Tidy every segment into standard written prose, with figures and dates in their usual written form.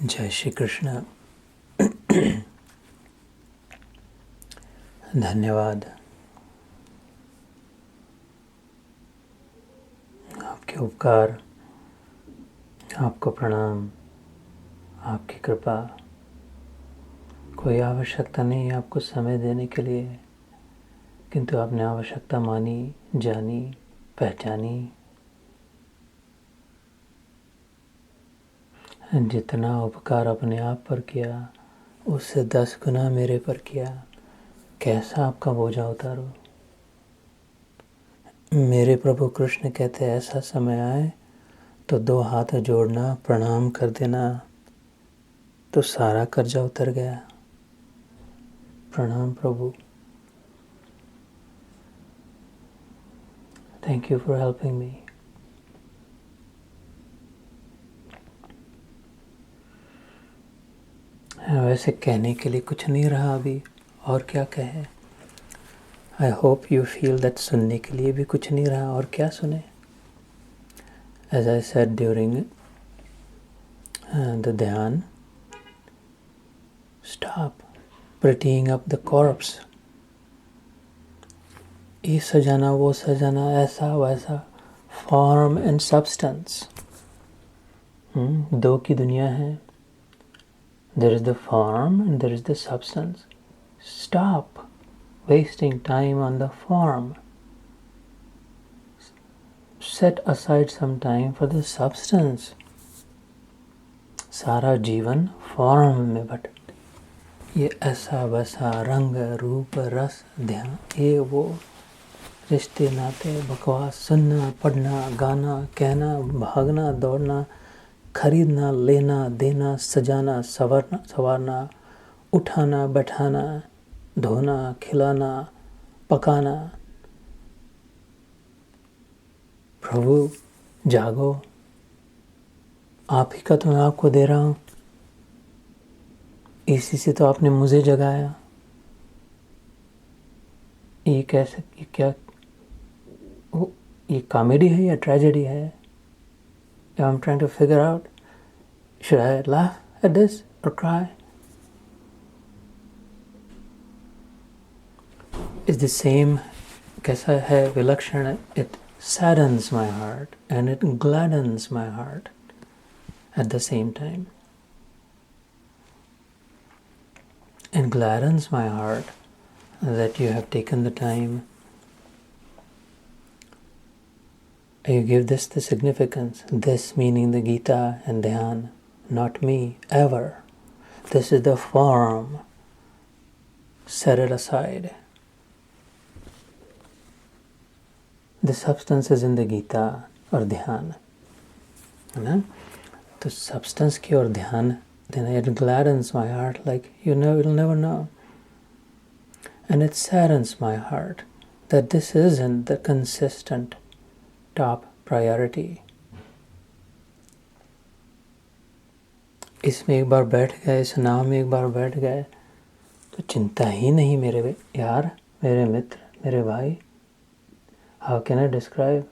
जय श्री कृष्ण। धन्यवाद आपके उपकार, आपको प्रणाम, आपकी कृपा। कोई आवश्यकता नहीं है आपको समय देने के लिए, किंतु आपने आवश्यकता मानी, जानी, पहचानी। जितना उपकार अपने आप पर किया उससे 10 गुना मेरे पर किया। कैसा आपका बोझा उतारो। मेरे प्रभु कृष्ण कहते ऐसा समय आए तो 2 हाथ जोड़ना, प्रणाम कर देना, तो सारा कर्जा उतर गया। प्रणाम प्रभु। Thank you for helping me. वैसे कहने के लिए कुछ नहीं रहा अभी, और क्या कहे। I hope you feel that सुनने के लिए भी कुछ नहीं रहा, और क्या सुने। As I said during the ध्यान, stop prettying up the corpse। ये सजाना, वो सजाना, ऐसा वैसा, फॉर्म एंड सब्सटेंस। 2 की दुनिया है। There is the form and there is the substance. Stop wasting time on the form. Set aside some time for the substance. सारा जीवन फॉर्म में भटक, ये ऐसा वैसा, रंग रूप रस ध्यान, ये वो, रिश्ते नाते, बकवास, सुनना, पढ़ना, गाना, कहना, भागना, दौड़ना, खरीदना, लेना, देना, सजाना, संवारना, उठाना, बैठाना, धोना, खिलाना, पकाना। प्रभु जागो, आप ही का तो मैं आपको दे रहा हूँ। इसी से तो आपने मुझे जगाया। ये कैसे, ये क्या, ये कॉमेडी है या ट्रेजेडी है? I'm trying to figure out, should I laugh at this or cry? It's the same, कैसा है विलक्षण, it saddens my heart and it gladdens my heart at the same time. It gladdens my heart that you have taken the time. You give this the significance, this meaning the Gita and Dhyan, not me, ever. This is the form. Set it aside. The substance is in the Gita or Dhyan. है ना? तो substance की और ध्यान, then it gladdens my heart like you'll never know. And it saddens my heart that this isn't the consistent top priority. इसमें एक बार बैठ गए, इस नाव में एक बार बैठ गए तो चिंता ही नहीं मेरे यार, मेरे मित्र, मेरे भाई। How can I describe?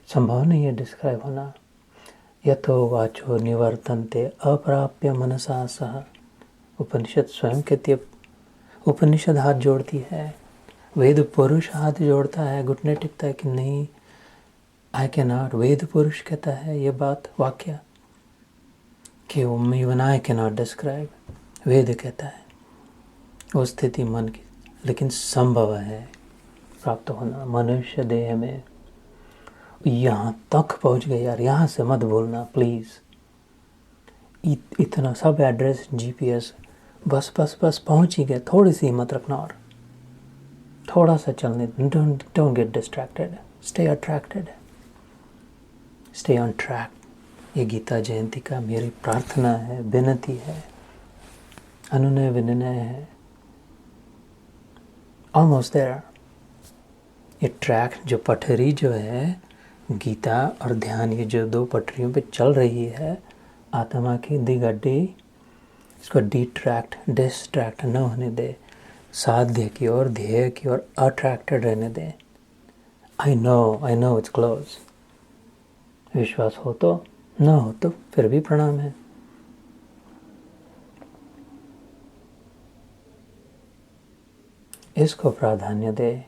संभव नहीं है डिस्क्राइब होना। यथो वाचो निवर्तन्ते अप्राप्य मनसा सह। उपनिषद स्वयं कहती है, उपनिषद हाथ जोड़ती है, वेद पुरुष हाथ जोड़ता है, घुटने टिकता है कि नहीं, आई कैन नॉट। वेद पुरुष कहता है ये बात, वाक्य कि even I can not describe. Veda कहता है वो स्थिति मन की, लेकिन संभव है प्राप्त होना मनुष्य देह में। यहाँ तक पहुँच गए यार, यहाँ से मत भूलना प्लीज़। इतना सब एड्रेस, जीपीएस, बस बस बस पहुँच ही गए। थोड़ी सी हिम्मत रखना और थोड़ा सा चलने। Don't get distracted, stay attracted, stay on track. ये गीता जयंती का मेरी प्रार्थना है, विनती है, अनुनय विनय है। Almost there. ये ट्रैक, जो पटरी जो है गीता और ध्येय, ये जो 2 पटरियों पे चल रही है आत्मा की दी गड्डी, इसको डिस्ट्रैक्ट न होने दे, साध्य की ओर, ध्येय की ओर अट्रैक्टेड रहने दे। I know it's close. विश्वास हो तो, न हो तो फिर भी प्रणाम है। इसको प्राधान्य दे।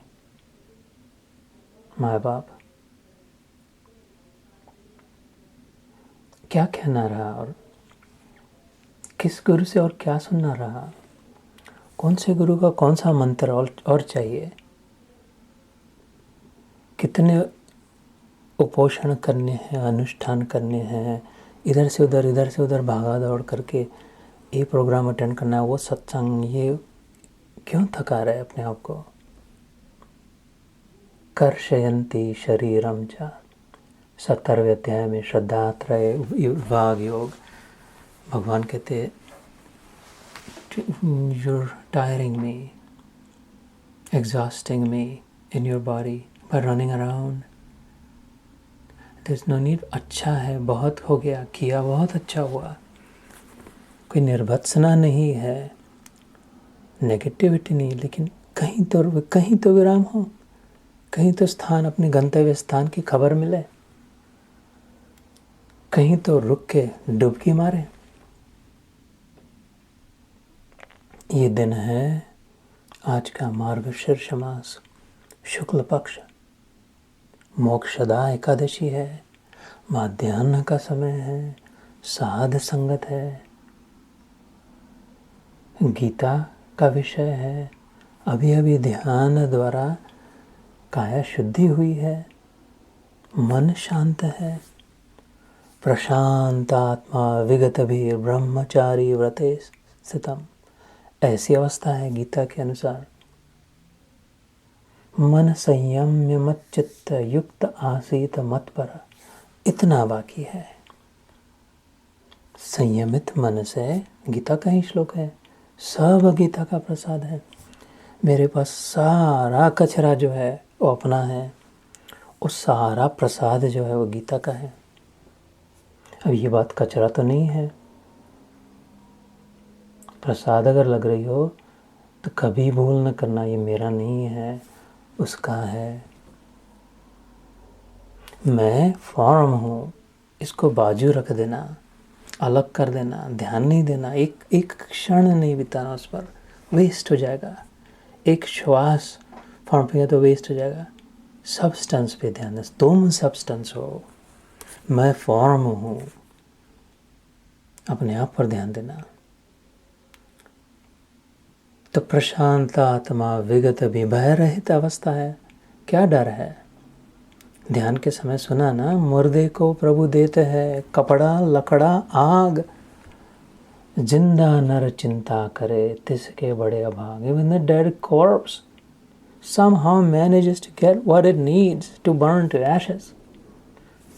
माँ बाप क्या कहना रहा और किस गुरु से और क्या सुनना रहा, कौन से गुरु का कौन सा मंत्र और चाहिए, कितने उपोषण करने हैं, अनुष्ठान करने हैं, इधर से उधर भागा दौड़ करके ये प्रोग्राम अटेंड करना है, वो सत्संग, ये क्यों थका रहे अपने आप को। कर्षयन्ति शरीरम च, 70वें अध्याय में श्रद्धात्रय विभाग योग भगवान कहते you're tiring me, exhausting me in your body by running around. There's no need. अच्छा है, बहुत हो गया, किया बहुत अच्छा हुआ, कोई निर्भत्सना नहीं है, नेगेटिविटी नहीं, लेकिन कहीं तो विराम हो, कहीं तो स्थान, अपने गंतव्य स्थान की खबर मिले, कहीं तो रुक के डुबकी मारे। ये दिन है आज का मार्गशीर्ष मास, शुक्ल पक्ष, मोक्षदा एकादशी है, माध्याह्न का समय है, साध संगत है, गीता का विषय है, अभी अभी ध्यान द्वारा काया शुद्धि हुई है, मन शांत है, प्रशांत आत्मा विगत भी ब्रह्मचारी व्रते स्थितम, ऐसी अवस्था है गीता के अनुसार। मन संयम्य मत चित्त युक्त आसीत मत पर, इतना बाकी है। संयमित मन से, गीता का ही श्लोक है, सब गीता का प्रसाद है। मेरे पास सारा कचरा जो है वो अपना है, वो सारा प्रसाद जो है वो गीता का है। अब ये बात कचरा तो नहीं है, प्रसाद अगर लग रही हो तो कभी भूल न करना, ये मेरा नहीं है, उसका है। मैं फॉर्म हूँ, इसको बाजू रख देना, अलग कर देना, ध्यान नहीं देना, एक क्षण नहीं बिताना उस पर, वेस्ट हो जाएगा। एक श्वास फॉर्म पे तो वेस्ट हो जाएगा। सब्सटेंस पे ध्यान दे, तुम सब्सटेंस हो, मैं फॉर्म हूँ, अपने आप पर ध्यान देना। तो प्रशांत आत्मा विगत भी, भय रहित अवस्था है, क्या डर है। ध्यान के समय सुना ना, मुर्दे को प्रभु देते हैं कपड़ा लकड़ा आग, जिंदा नर चिंता करे तिसके बड़े अभाग। Even the dead corpse somehow manages to get what it needs to burn to ashes.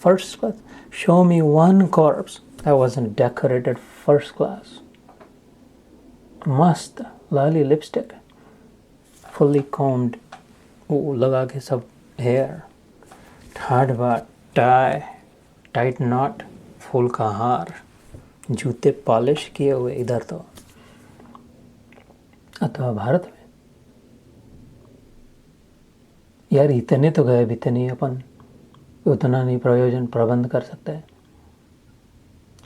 First class. Show me one corpse that wasn't decorated first class. मस्त लाली लिपस्टिक, फुल्ली कॉम्ड, वो लगा के सब हेयर, ठाट बाट टाई, टाइट नॉट, फूल का हार, जूते पॉलिश किए हुए इधर तो, अथवा भारत में यार इतने तो गए बीते नहीं, अपन उतना नहीं प्रयोजन प्रबंध कर सकते।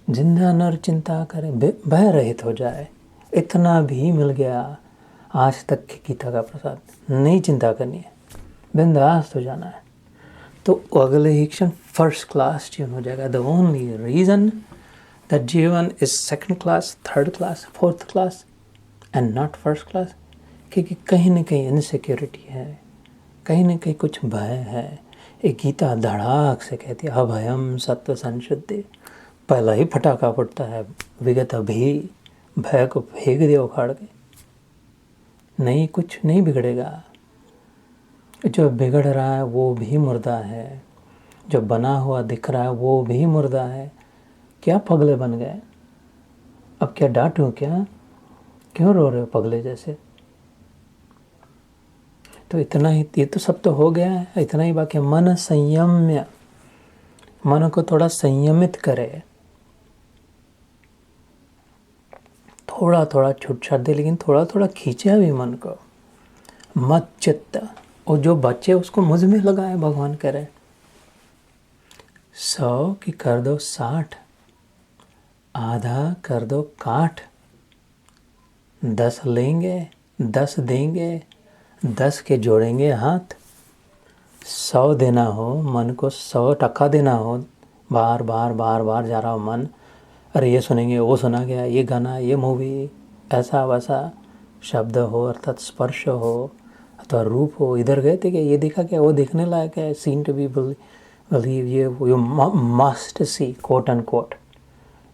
जिंदा नर चिंता करे, भय रहित हो जाए, इतना भी मिल गया आज तक की गीता का प्रसाद, नहीं चिंता करनी है, बिंदास हो जाना है, तो अगले ही क्षण फर्स्ट क्लास जीवन हो जाएगा। द ओनली रीजन दैट जीवन is second class, third class, fourth class and not first class, क्योंकि कहीं ना कहीं इनसिक्योरिटी है, कहीं ना कहीं कुछ भय है। एक गीता धड़ाक से कहती है अभयम सत्व संशुद्धि, पहला ही फटाका फुटता है, विगत भी, भय को फेंक दिया उखाड़ के, नहीं कुछ नहीं बिगड़ेगा। जो बिगड़ रहा है वो भी मुर्दा है, जो बना हुआ दिख रहा है वो भी मुर्दा है। क्या पगले बन गए, अब क्या डांटूं, क्या क्यों रो रहे हो पगले जैसे। तो इतना ही, ये तो सब तो हो गया है, इतना ही बाकी। मन संयम्य, मन को थोड़ा संयमित करे, थोड़ा थोड़ा छूट छाट दे, लेकिन थोड़ा थोड़ा खींचे अभी मन को। मत चित्त, और जो बच्चे उसको मुझ में लगाए, भगवान करे 100 की कर दो 60, आधा कर दो काठ, 10 लेंगे 10 देंगे, 10 के जोड़ेंगे हाथ, 100 देना हो मन को, 100% देना हो, बार बार बार बार जा रहा हो मन, अरे ये सुनेंगे, वो सुना गया, ये गाना, ये मूवी, ऐसा वैसा शब्द हो अर्थात स्पर्श हो अथवा रूप हो, इधर गए थे क्या, ये देखा क्या, वो देखने लायक है, सीन टू बी बिलीव, ये you must see, quote and quote,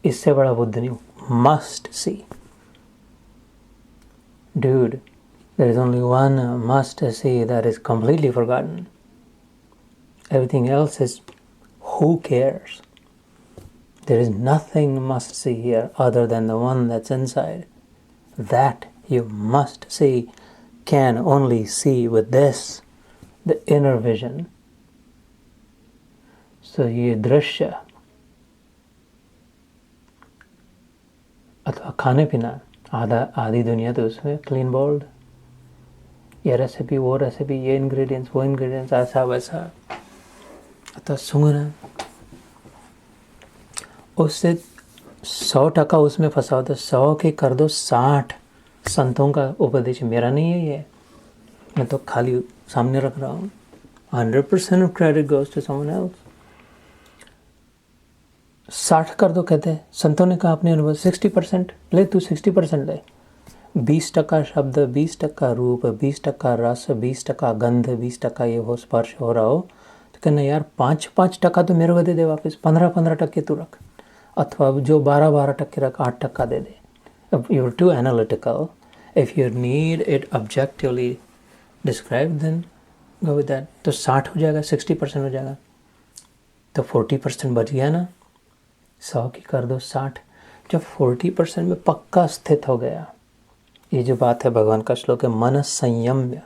इससे बड़ा बुद्ध नहीं, must see dude, there is only one must see that is completely forgotten. Everything else is who cares. There is nothing must see here other than the one that's inside. That you must see can only see with this, the inner vision. So ये दृश्य अथवा खाने पीना, आधी दुनिया तो उसमें clean bowled, ये रेसिपी वो रेसिपी, ये इंग्रेडिएंट्स वो इंग्रेडिएंट्स, ऐसा वैसा, अतः सूंघना, उससे 100% उसमें फंसा हो तो 100 के कर दो 60। संतों का उपदेश मेरा नहीं है ये, मैं तो खाली सामने रख रहा हूँ। 100% of credit goes to someone else. 60 कर दो कहते हैं संतों ने कहा अपने अनुभव। 60% ले, तू 60% ले। 20% शब्द, 20% रूप, 20% रस, 20% गंध, 20% ये हो स्पर्श हो रहा हो तो कहना यार 5% तो मेरे को दे दे वापस, 15% तू रख, अथवा जो 12% रख, 8% दे दे। You're too analytical. If you need it objectively described, then go with that. तो 60 हो जाएगा, 60% हो जाएगा, तो 40% बच गया ना। 100 की कर दो 60। जब 40% में पक्का स्थित हो गया, ये जो बात है भगवान का श्लोक है, मन संयम्य,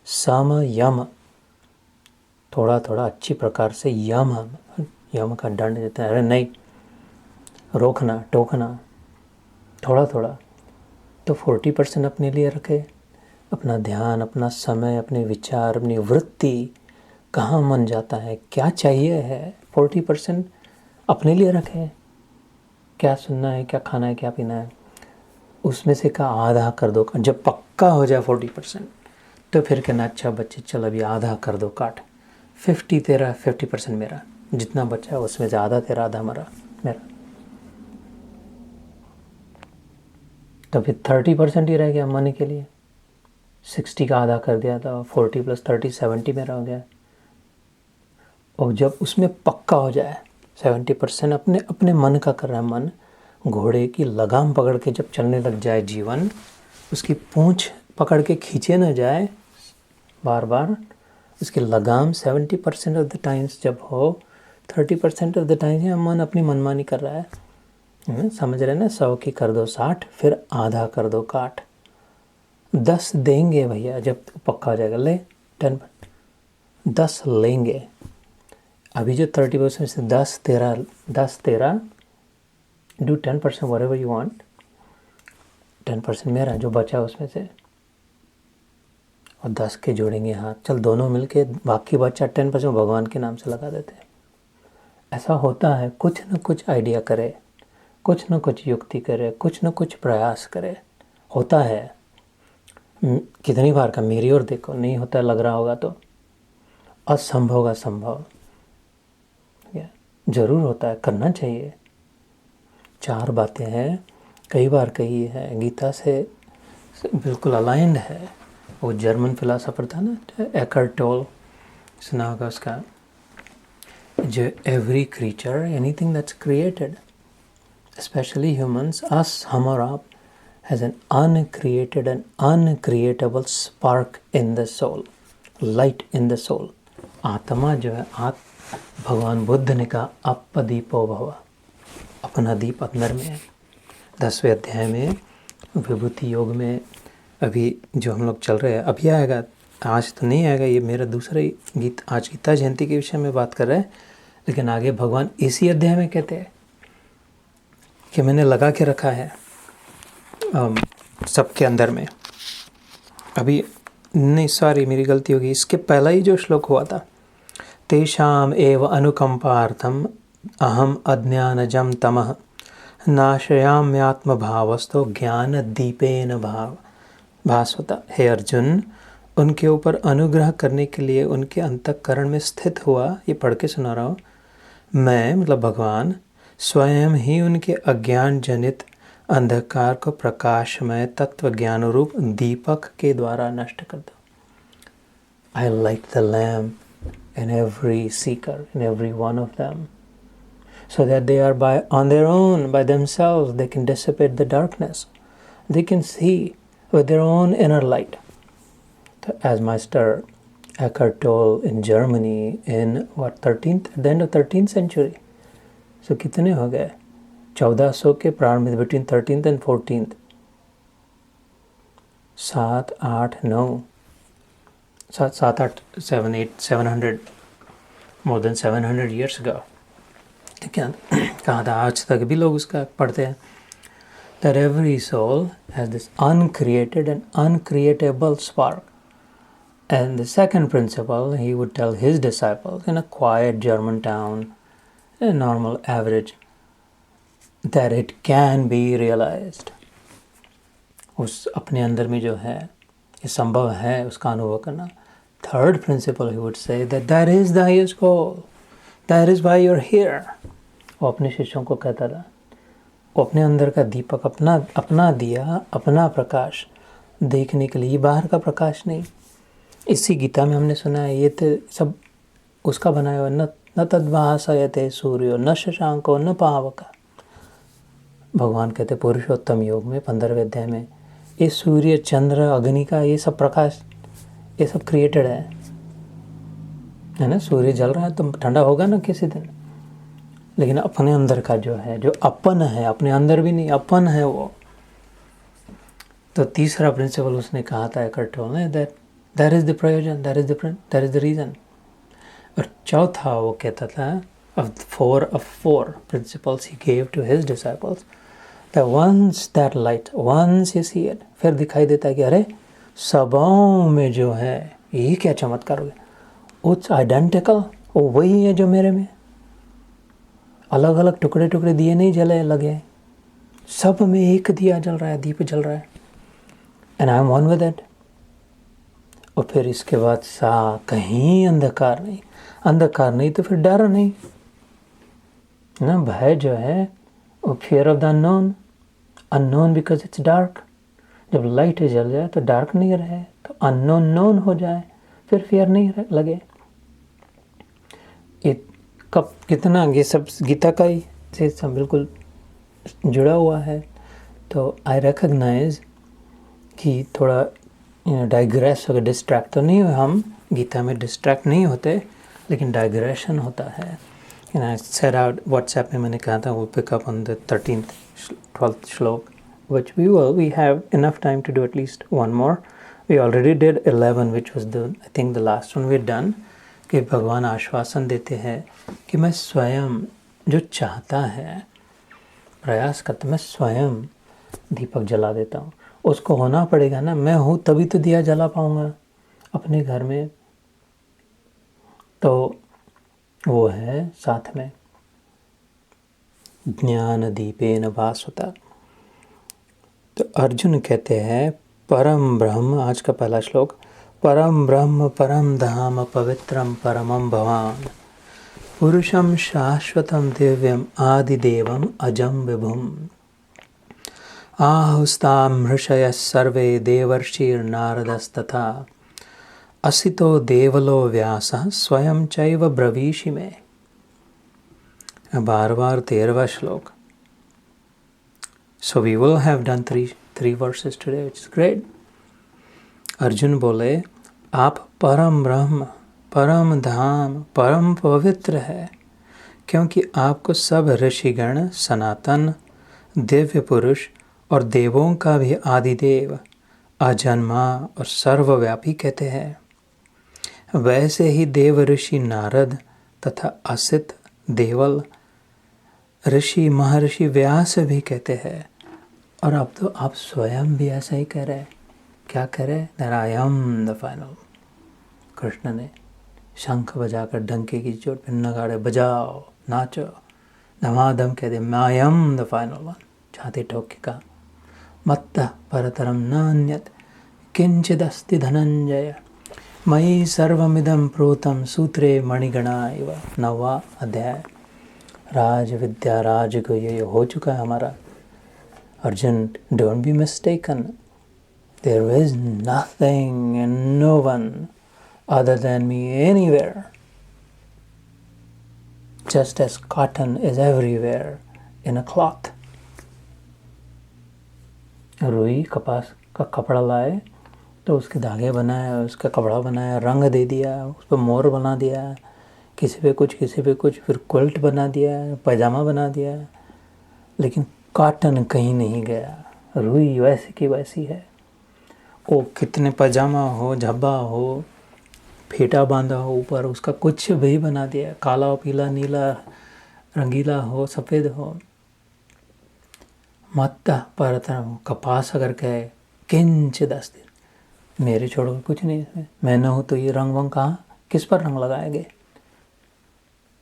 सम यम, थोड़ा थोड़ा अच्छी प्रकार से यम का दंड देते हैं, अरे नहीं रोकना टोकना, थोड़ा थोड़ा। तो 40% अपने लिए रखे, अपना ध्यान, अपना समय, अपने विचार, अपनी वृत्ति, कहाँ मन जाता है, क्या चाहिए है, 40% अपने लिए रखे। क्या सुनना है, क्या खाना है, क्या पीना है, उसमें से का आधा कर दो। जब पक्का हो जाए 40% तो फिर कहना अच्छा बच्चे चल अभी आधा कर दो काट, 50 तेरा 50% मेरा, जितना बचा है उसमें से आधा तेरा आधा मेरा। तो फिर 30% ही रह गया मन के लिए। 60 का आधा कर दिया था, 40 + 30 70 मेरा हो गया। और जब उसमें पक्का हो जाए 70% अपने मन का कर रहा है, मन घोड़े की लगाम पकड़ के जब चलने लग जाए जीवन, उसकी पूंछ पकड़ के खींचे न जाए बार बार, उसकी लगाम 70% ऑफ द टाइम्स जब हो, 30% ऑफ द टाइम्स मन अपनी मनमानी कर रहा है। समझ रहे ना। 100 की कर दो 60, फिर आधा कर दो काट, 10 देंगे भैया जब पक्का हो जाएगा, ले 10 लेंगे। अभी जो 30% से 10 तेरा डू 10% whatever you want, 10% मेरा जो बचा उसमें से, और 10 के जोड़ेंगे हाथ, चल दोनों मिलके बाकी बचा 10% भगवान के नाम से लगा देते हैं। ऐसा होता है, कुछ न कुछ आइडिया करे, कुछ न कुछ युक्ति करे, कुछ न कुछ प्रयास करे, होता है। कितनी बार का मेरी ओर देखो, नहीं होता लग रहा होगा तो असंभव का संभव जरूर होता है, करना चाहिए। 4 बातें हैं, कई बार कही है, गीता से बिल्कुल अलाइंड है। वो जर्मन फिलासफर था ना, एकहार्ट टोल, सुना होगा उसका, जो every creature, anything that's created, especially humans, us, हम और आप, has an uncreated and uncreatable spark in the soul, light in the soul. आत्मा जो है, भगवान बुद्ध ने कहा अपदीपो भव, अपना दीप अंदर में है। 10वें अध्याय में विभूति योग में अभी जो हम लोग चल रहे हैं, अभी आएगा, आज तो नहीं आएगा, ये मेरा दूसरा गीत, आज गीता जयंती के विषय में बात कर रहे हैं, लेकिन आगे भगवान इसी अध्याय में कहते हैं कि मैंने लगा के रखा है सबके अंदर में। अभी नहीं, सॉरी मेरी गलती होगी, इसके पहला ही जो श्लोक हुआ था, तेषाम एव अनुकंपार्थम अहम अज्ञानजम तमः नाशयाम्यात्मभावस्तो ज्ञान दीपेन भास्वता। हे अर्जुन, उनके ऊपर अनुग्रह करने के लिए उनके अंतःकरण में स्थित हुआ। ये पढ़ के सुना रहा हूँ। मैं मतलब भगवान स्वयं ही उनके अज्ञान जनित अंधकार को प्रकाशमय तत्व ज्ञान रूप दीपक के द्वारा नष्ट कर दो। I light the lamp in every seeker, in every one of them, so that they are on their own, by themselves, they can dissipate the darkness. They can see with their own inner light. As Meister Eckhart Tolle in Germany in at the end of 13th century. So कितने हो गए? 1400 के प्रारंभ में, between 13th and 14th. 7, 8, 9. 7, 8, 7, 8, 700, more than 700 years ago. क्या कहा था? आज तक भी लोग उसका पढ़ते हैं. That every soul has this uncreated and uncreatable spark. And the second principle, he would tell his disciples in a quiet German town, a normal average, that it can be realized. उस अपने अंदर में जो है ये संभव है उसका अनुभव करना. Third principle, he would say that is the highest goal. That is why you're here. वो अपने शिष्यों को कहता था. वो अपने अंदर का दीपक अपना दिया, अपना प्रकाश देखने के लिए, बाहर का प्रकाश नहीं. इसी गीता में हमने सुना है ये तो सब उसका बनाया हुआ. न तद्भासयते सूर्यो न शशांको न पावका. भगवान कहते पुरुषोत्तम योग में 15वें अध्याय में ये सूर्य चंद्र अग्नि का ये सब प्रकाश ये सब क्रिएटेड है ना. सूर्य जल रहा है तो ठंडा होगा ना किसी दिन. लेकिन अपने अंदर का जो है, जो अपन है, अपने अंदर भी नहीं अपन है वो. तो तीसरा प्रिंसिपल उसने कहा था एकर्ट टोल ने, दैट इज द प्रयोजन, दैट इज द रीजन. और चौथा वो कहता था of four principles he gave to his disciples, that once that light, once you see it, फिर दिखाई देता है कि अरे सबों में जो है ये क्या चमत्कार हो गया. उस आइडेंटिकल वो वही है जो मेरे में. अलग अलग टुकड़े टुकड़े दिए नहीं जले लगे, सब में एक दिया जल रहा है, दीप जल रहा है. And I am one with it. और फिर इसके बाद कहीं अंधकार नहीं. अंधकार नहीं तो फिर डर नहीं ना. भय जो है वो fear of the unknown. Unknown because it's dark. जब लाइट जल जाए तो डार्क नहीं रहे, तो अननोन नोन हो जाए, फिर फियर नहीं लगे. ये कब कितना ये सब गीता का ही से सब बिल्कुल जुड़ा हुआ है. तो आई रिकग्नाइज कि थोड़ा डाइग्रेस हो, डिस्ट्रैक्ट तो नहीं हुए हम. गीता में डिस्ट्रैक्ट नहीं होते, लेकिन डाइग्रेशन होता है. And I said out WhatsApp में मैंने कहा था we'll pick up on the 13th, 12th श्लोक, which we will. We have enough time to do at least one more. We already did 11, which was I think the last one we've done. कि भगवान आश्वासन देते हैं कि मैं स्वयं जो चाहता है, प्रयास करता, मैं स्वयं दीपक जला देता हूँ. उसको होना पड़ेगा ना, मैं हूँ तभी तो दिया जला पाऊँगा अपने घर में. तो वो है साथ में ज्ञान दीपेन भास्वता. तो अर्जुन कहते हैं परम ब्रह्म, आज का पहला श्लोक, परम ब्रह्म परम धाम पवित्रम परमम भवान पुरुषम शाश्वतम दिव्यम आदिदेवम अजम विभुम आहुस्ताम ऋषयः सर्वे देवर्षिर्नारदस्तथा असितो देवलो व्यासः स्वयं चैव ब्रवीषि में. 12 13वां श्लोक. So we will have done three verses today, which is great. Arjun बोले आप परम ब्रह्म, परम धाम, परम पवित्र है, क्योंकि आपको सब ऋषिगण, सनातन, दिव्य पुरुष और देवों का भी आदिदेव, अजन्मा और सर्वव्यापी कहते हैं. वैसे ही देव ऋषि नारद तथा असित देवल ऋषि महर्षि व्यास भी कहते हैं. और अब तो आप स्वयं भी ऐसा ही कह रहे. क्या कह रहे? That I am the final. Krishna ने शंख बजाकर डंके की चोट पर नगाड़े बजाओ, नाचो, धमाधम कह दे I am the final one. छाती ठोक के कहा मत्तः परतरम नान्यत् किंचिदस्ति धनंजय मयि सर्वमिदं प्रोतं सूत्रे मणिगणा इव। 9वां अध्याय राज विद्या राजगुह्य ये हो चुका है हमारा। Arjun, don't be mistaken, there is nothing and no one other than me anywhere, just as cotton is everywhere in a cloth. रुई कपास का कपड़ा लाए तो उसके धागे बनाए, उसका कपड़ा बनाया, रंग दे दिया, उस पर मोर बना दिया, किसी पे कुछ किसी पे कुछ, फिर क्विल्ट बना दिया, पैजामा बना दिया, लेकिन कॉटन कहीं नहीं गया। रुई वैसी की वैसी है। वो कितने पैजामा हो, झब्बा हो, फेटा बांधा हो ऊपर, उसका कुछ भी बना दिया, काला पीला नीला रंगीला हो, सफ़ेद हो। मत परतरम, कपास अगर कहे किंचित अस्ति, मेरे छोड़ो कुछ नहीं है, मैं न हूँ तो ये रंग वंग कहाँ, किस पर रंग लगाएंगे?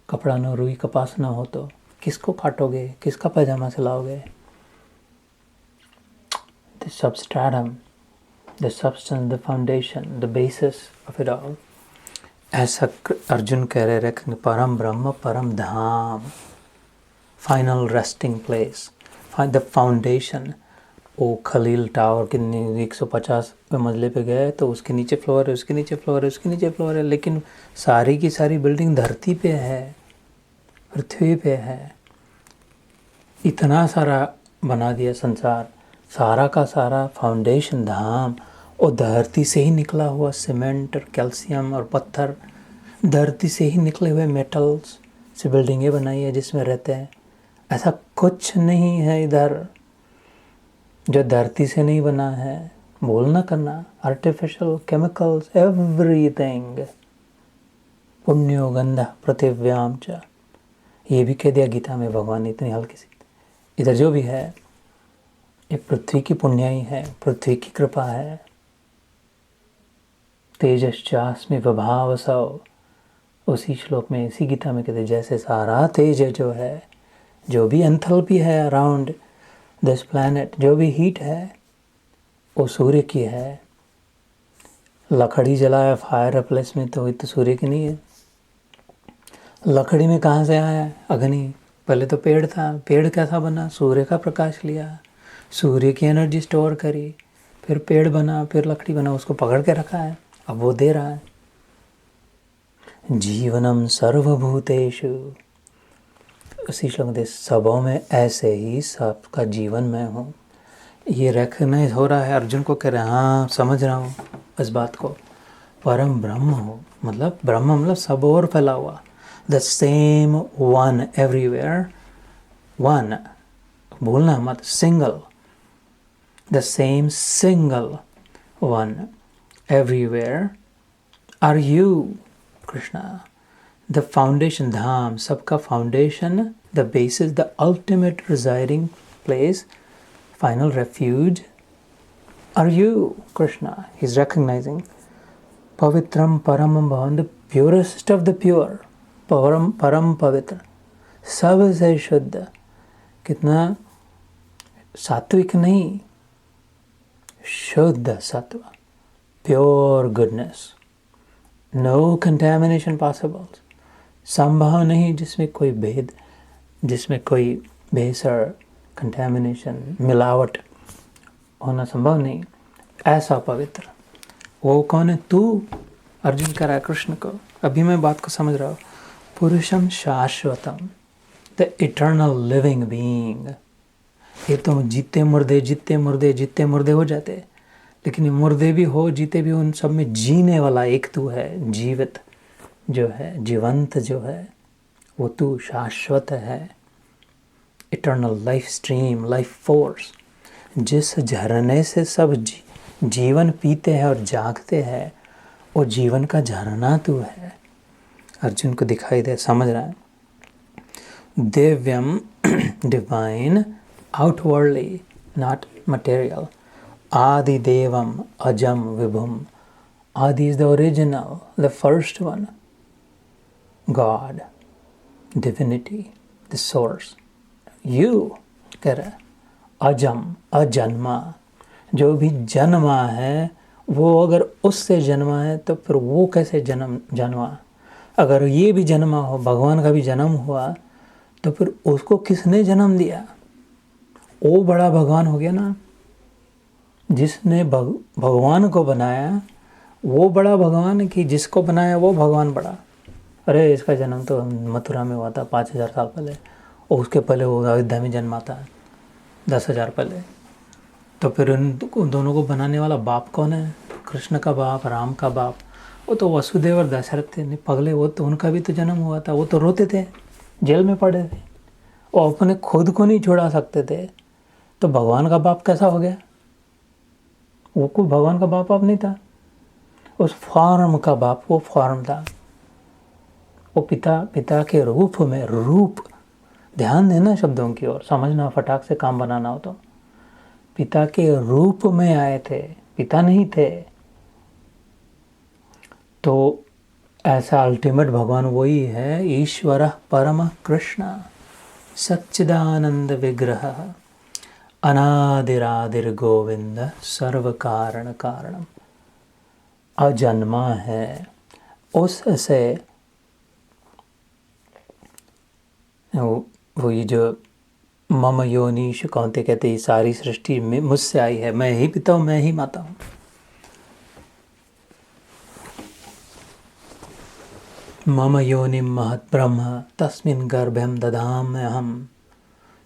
कपड़ा न, रुई कपास न हो तो किसको काटोगे, किसका पैजामा सिलाओगे? The substratum, the substance, the foundation, the basis of it all. ऐसा अर्जुन कह रहे रखेंगे, परम ब्रह्म परम धाम, final resting place, the foundation. वो खलील टावर के 150 मंजिले पे गए तो उसके नीचे फ्लोर है, उसके नीचे फ्लोर है, उसके नीचे फ्लोर है, लेकिन सारी की सारी बिल्डिंग धरती पे है, पृथ्वी पे है। इतना सारा बना दिया संसार, सारा का सारा फाउंडेशन धाम, और धरती से ही निकला हुआ सीमेंट और कैल्शियम और पत्थर, धरती से ही निकले हुए मेटल्स से बिल्डिंगें बनाई है जिसमें रहते हैं। ऐसा कुछ नहीं है इधर जो धरती से नहीं बना है। भूल ना करना, आर्टिफिशियल केमिकल्स एवरीथिंग। पुण्यो गंधा पृथिव्याम च, ये भी कह दिया गीता में भगवान ने, इतनी हल्की सी। इधर जो भी है ये पृथ्वी की पुण्याई है, पृथ्वी की कृपा है। तेजश्चास्मि विभावसौ, उसी श्लोक में, इसी गीता में कहते जैसे सारा तेज जो है, जो भी एंथैल्पी है अराउंड दिस प्लैनेट, जो भी हीट है वो सूर्य की है। लकड़ी जलाया फायर प्लेस में तो सूर्य की नहीं है। लकड़ी में कहाँ से आया अग्नि? पहले तो पेड़ था, पेड़ कैसा बना? सूर्य का प्रकाश लिया, सूर्य की एनर्जी स्टोर करी, फिर पेड़ बना, फिर लकड़ी बना, उसको पकड़ के रखा है, अब वो दे रहा है। जीवनम सर्वभूतेषु, उसी श्लोक में सबों में ऐसे ही सबका जीवन मैं हूँ। ये रिकॉग्नाइज हो रहा है, अर्जुन को कह रहे हैं हाँ समझ रहा हूँ इस बात को। परम ब्रह्म हो मतलब ब्रह्म मतलब सब और फैला हुआ। The same one everywhere, one भूलना मत, single, the same single one everywhere are you Krishna. The foundation धाम, सबका foundation, the basis, the ultimate residing place, final refuge are you Krishna. He is recognising पवित्रम परम भवन, the purest of the pure, परम परम पवित्र, सबसे शुद्ध। कितना सात्विक नहीं, शुद्ध सत्व, pure goodness, no contamination possible, संभव नहीं जिसमें कोई भेद, जिसमें कोई भेसड़, कंटेमिनेशन, मिलावट होना संभव नहीं। ऐसा पवित्र वो कौन है? तू। अर्जुन कह रहा है कृष्ण को, अभी मैं बात को समझ रहा हूँ। पुरुषम शाश्वतम, द इटर्नल लिविंग बीइंग। ये तो जीते मुर्दे जीते मुर्दे जीते मुर्दे हो जाते, लेकिन ये मुर्दे भी हो जीते भी, उन सब में जीने वाला एक तू है, जीवित जो है, जीवंत जो है, वो तू शाश्वत है। Eternal life stream, life force, जिस झरने से सब जीवन पीते हैं और जागते हैं, वो जीवन का झरना तू है। अर्जुन को दिखाई दे, समझ रहा है। दिव्यम डिवाइन, आउटवर्डली नॉट मटेरियल। आदि देवम अजम विभुम, आदि is the original, the first one, God, divinity, the source. You कह रहा है अजम, अजन्मा, जो भी जन्मा है वो अगर उससे जन्मा है तो फिर वो कैसे जन्मा? अगर ये भी जन्मा हो, भगवान का भी जन्म हुआ, तो फिर उसको किसने जन्म दिया? वो बड़ा भगवान हो गया ना, जिसने भगवान को बनाया वो बड़ा भगवान, कि जिसको बनाया वो भगवान बड़ा? अरे इसका जन्म तो मथुरा में हुआ था 5000 साल पहले, और उसके पहले वो अयोध्या में जन्मा था 10,000 पहले। तो फिर उन दोनों को बनाने वाला बाप कौन है? कृष्ण का बाप, राम का बाप। वो तो वसुदेव और दशरथ थे, नहीं पगले, वो तो उनका भी तो जन्म हुआ था। वो तो रोते थे, जेल में पड़े थे, वो अपने खुद को नहीं छुड़ा सकते थे। तो भगवान का बाप कैसा हो गया? वो कोई भगवान का बाप नहीं था, उस फॉर्म का बाप वो फॉर्म था। वो पिता के रूप में, रूप, ध्यान देना शब्दों की ओर, समझना, फटाक से काम बनाना हो तो, पिता के रूप में आए थे, पिता नहीं थे। तो ऐसा अल्टीमेट भगवान वही है, ईश्वर परम कृष्ण सच्चिदानंद विग्रह अनादिरादिर गोविंद सर्व कारण कारणम। अजन्मा है, उससे वो ये जो मम योनिश कहते ये सारी सृष्टि में मुझसे आई है, मैं ही पिता हूँ, मैं ही माता हूँ। मम योनिम महत ब्रह्म तस्मिन् गर्भम दधाम्यहम्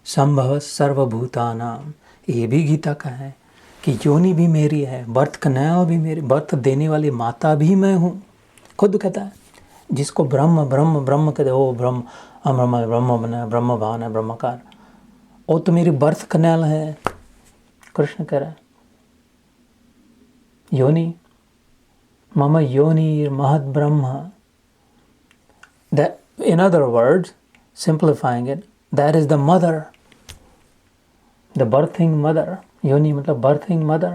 संभव सर्वभूतानाम। ये भी गीता का है कि योनि भी मेरी है, बर्थ कन्या भी मेरी, बर्थ देने वाली माता भी मैं हूँ। खुद कहता है, जिसको ब्रह्म ब्रह्म ब्रह्म कहते, ओ ब्रह्म, ब्रह्म ब्रह्म बना, ब्रह्म भान है, ब्रह्मकार, वो तो मेरी बर्थ कन्या है। कृष्ण कह रहा है योनि, मम योनि महद ब्रह्म। That, in other words, simplifying it, that is the mother, the birthing mother. योनि मतलब birthing mother.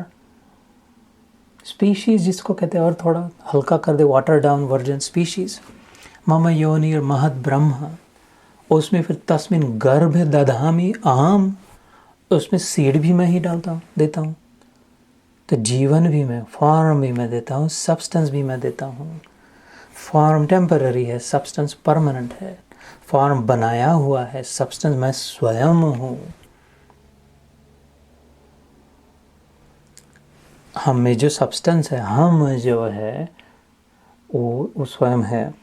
Species जिसको कहते हैं, और थोड़ा हल्का कर दे, water down version, species. मम योनि महद ब्रह्म, उसमें फिर तस्मिन गर्भ दधामि अहम, उसमें सीड भी मैं ही डालता हूँ, देता हूँ। तो जीवन भी मैं, फॉर्म भी मैं देता हूँ, सब्सटेंस भी मैं देता हूँ। फॉर्म टेम्पररी है, सब्सटेंस परमानेंट है। फॉर्म बनाया हुआ है, सब्सटेंस मैं स्वयं हूँ। हम में जो सब्सटेंस है, हम जो है वो स्वयं है।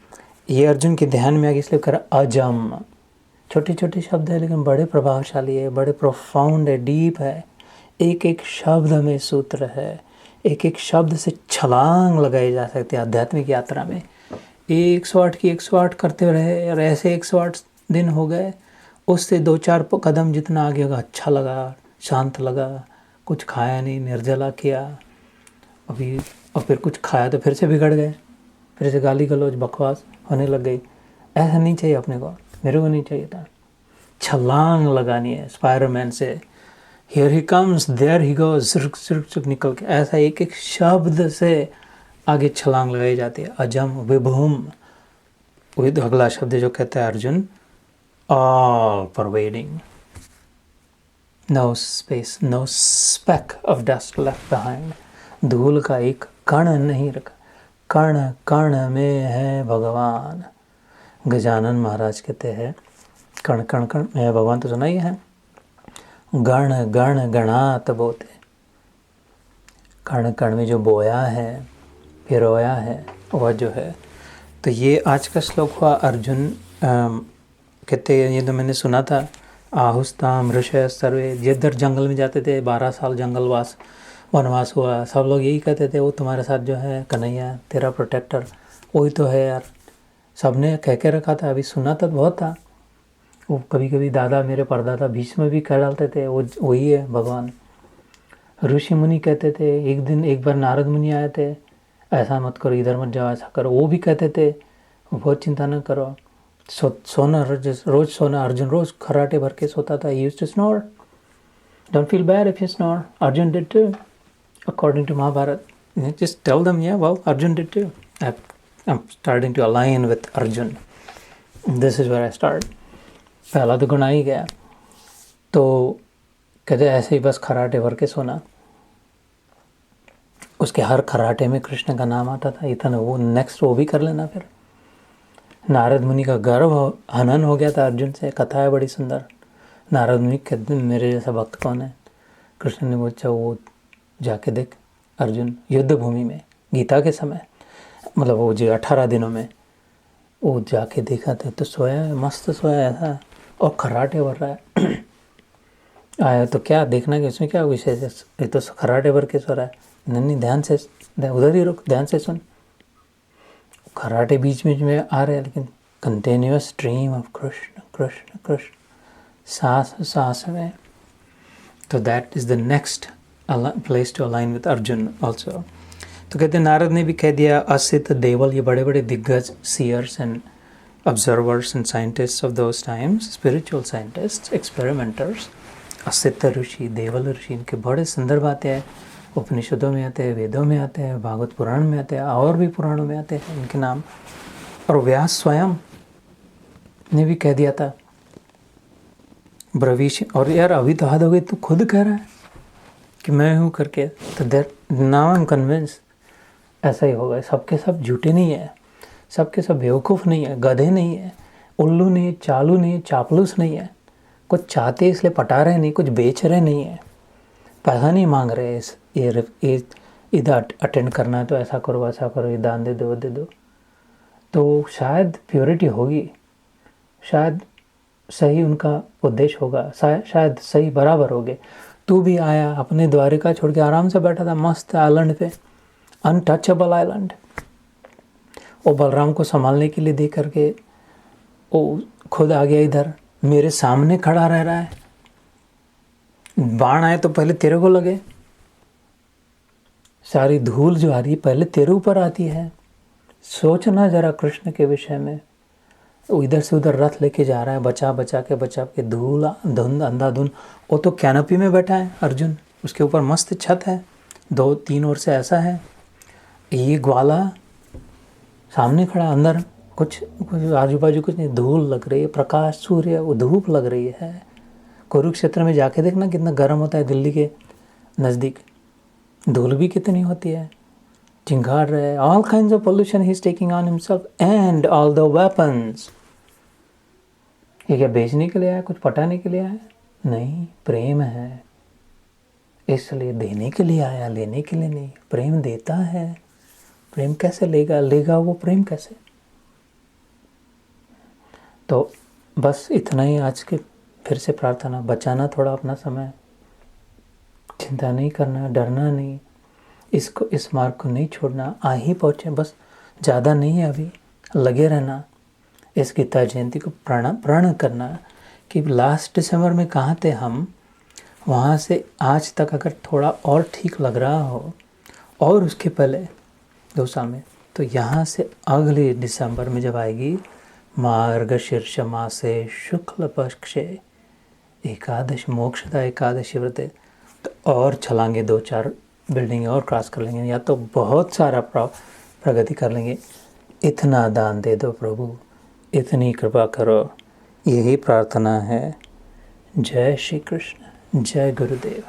ये अर्जुन के ध्यान में आगे इसलिए कर, अजम, छोटे छोटे शब्द है लेकिन बड़े प्रभावशाली है, बड़े प्रोफाउंड है, डीप है। एक एक शब्द में सूत्र है, एक एक शब्द से छलांग लगाई जा सकती है आध्यात्मिक यात्रा में। 108 की 108 करते रहे और ऐसे 108 दिन हो गए, उससे 2-4 कदम जितना आगे होगा, अच्छा लगा, शांत लगा, कुछ खाया नहीं, निर्जला किया, अभी और फिर कुछ खाया तो फिर से बिगड़ गए, फिर से गाली गलौज बकवास होने लग गई। ऐसा नहीं चाहिए अपने को, मेरे को नहीं चाहिए था। छलांग लगानी है स्पाइडरमैन से, here he comes, there he goes, सुरक सुरक सुरक निकल के, ऐसा एक एक शब्द से आगे छलांग लगाई जाती है। अजम विभुम, वही तो अगला शब्द जो कहता है Arjun, all pervading, no space, no speck of dust left behind, धूल का एक कण नहीं रखा, कण कण में है भगवान। गजानन महाराज कहते हैं, कण कण कण में है भगवान, तो सुना ही है। गण गण गणात बोते, कण कण में जो बोया है, पिरोया है, वह जो है। तो ये आज का श्लोक हुआ। अर्जुन कहते हैं, ये तो मैंने सुना था, आहुस्ताम ऋषय सर्वे, जिधर जंगल में जाते थे, 12 साल जंगलवास वनवास हुआ, सब लोग यही कहते थे, वो तुम्हारे साथ जो है कन्हैया तेरा प्रोटेक्टर वही तो है यार। सब ने कह के रखा था, अभी सुना तो बहुत था। वो कभी कभी दादा, मेरे परदादा भीष्म भी कह डालते थे, वो वही है भगवान। ऋषि मुनि कहते थे, एक बार नारद मुनि आए थे, ऐसा मत करो, इधर मत जाओ, ऐसा करो, वो भी कहते थे बहुत चिंता न करो। सोना रोज सोना, अर्जुन रोज खराटे भर के सोता था। He used to snore. Don't feel bad if you snore. Arjun did too, according to Mahabharata. Just tell them, yeah, well, Arjun did too. I'm starting to align with Arjun. This is where I start. पहला तो गुण आ ही गया। तो कहते ऐसे ही बस खराटे भर के सोना। उसके हर खराटे में कृष्ण का नाम आता था। इतना वो नेक्स्ट वो भी कर लेना। फिर नारद मुनि का गर्व हनन हो गया था अर्जुन से। कथा है बड़ी सुंदर। नारद मुनि कहते मेरे जैसा भक्त कौन है? कृष्ण ने पूछा, वो जाके देख अर्जुन युद्ध भूमि में गीता के समय, मतलब वो जो 18 दिनों में, वो जाके देखा था तो सोया है, मस्त सोया था और खर्राटे भर रहा है। आया तो क्या देखना कि उसमें क्या विशेष है, ये तो खर्राटे भर के सो रहा है। नहीं, ध्यान से उधर ही रुक, ध्यान से सुन। खर्राटे बीच बीच में आ रहे हैं, लेकिन continuous stream of Krishna Krishna Krishna, सांस सांस में। तो that is the next place to align with Arjun also. तो कहते नारद ने भी कह दिया, असित देवल, ये बड़े बड़े दिग्गज seers and observers and scientists of those times, spiritual scientists, experimenters, Asit ऋषि, देवल ऋषि, इनके बड़े सुंदर बातें हैं। उपनिषदों में आते हैं, वेदों में आते हैं, भागवत पुराण में आते हैं, और भी पुराणों में आते हैं इनके नाम। और व्यास स्वयं ने भी कह दिया था ब्रवीश। और यार अभी तो हद हो गई, तू खुद कह रहा है कि मैं हूँ करके। तो देर नाउ आई एम कन्विंस ऐसा ही होगा। सबके सब झूठे नहीं है, सबके सब बेवकूफ़ नहीं है, गधे नहीं है, उल्लू नहीं है, चालू नहीं है, चापलूस नहीं है। कुछ चाहते इसलिए पटा रहे नहीं, कुछ बेच रहे नहीं है, पैसा नहीं मांग रहे। ये इधर अटेंड करना है तो ऐसा करो वैसा करो, ये दान दे दो वो दे दो, तो शायद प्योरिटी होगी, शायद सही उनका उद्देश्य होगा, शायद सही बराबर हो गए। तू भी आया अपने द्वारिका छोड़ के आराम से बैठा था मस्त आइलैंड पे, अनटचेबल आइलैंड। वो बलराम को संभालने के लिए दे करके वो खुद आ गया इधर, मेरे सामने खड़ा रह रहा है। बाण आए तो पहले तेरे को लगे, सारी धूल जो आ रही है पहले तेरे ऊपर आती है। सोचना जरा कृष्ण के विषय में। वो इधर से उधर रथ लेके जा रहा है, बचा के धूल धुंध अंधाधुंध। वो तो कैनोपी में बैठा है अर्जुन, उसके ऊपर मस्त छत है, 2-3 ओर से ऐसा है। ये ग्वाला सामने खड़ा, अंदर कुछ आजू बाजू कुछ नहीं, धूल लग रही है, प्रकाश सूर्य वो धूप लग रही है। कुरुक्षेत्र में जाके देखना कितना गर्म होता है, दिल्ली के नज़दीक धूल भी कितनी होती है, चिंगार रहे। All kinds of pollution he is taking on himself and all the weapons. ये क्या बेचने के लिए आया, कुछ पटाने के लिए आया? नहीं, प्रेम है, इसलिए देने के लिए आया, लेने के लिए नहीं। प्रेम देता है, प्रेम कैसे लेगा वो प्रेम कैसे? तो बस इतना ही आज के फिर से प्रार्थना, बचाना थोड़ा अपना समय, चिंता नहीं करना, डरना नहीं, इस मार्ग को नहीं छोड़ना, आ ही पहुँचे बस, ज़्यादा नहीं है अभी, लगे रहना। इस गीता जयंती को प्रण करना कि लास्ट दिसंबर में कहाँ थे हम, वहाँ से आज तक अगर थोड़ा और ठीक लग रहा हो, और उसके पहले 2 साल में, तो यहाँ से अगले दिसंबर में जब आएगी मार्गशीर्ष मासे शुक्ल पक्षे एकादश मोक्षदा एकादशी व्रत, तो और छलांगे 2-4 बिल्डिंग और क्रॉस कर लेंगे, या तो बहुत सारा प्रगति कर लेंगे। इतना दान दे दो प्रभु, इतनी कृपा करो, यही प्रार्थना है। जय श्री कृष्ण, जय गुरुदेव।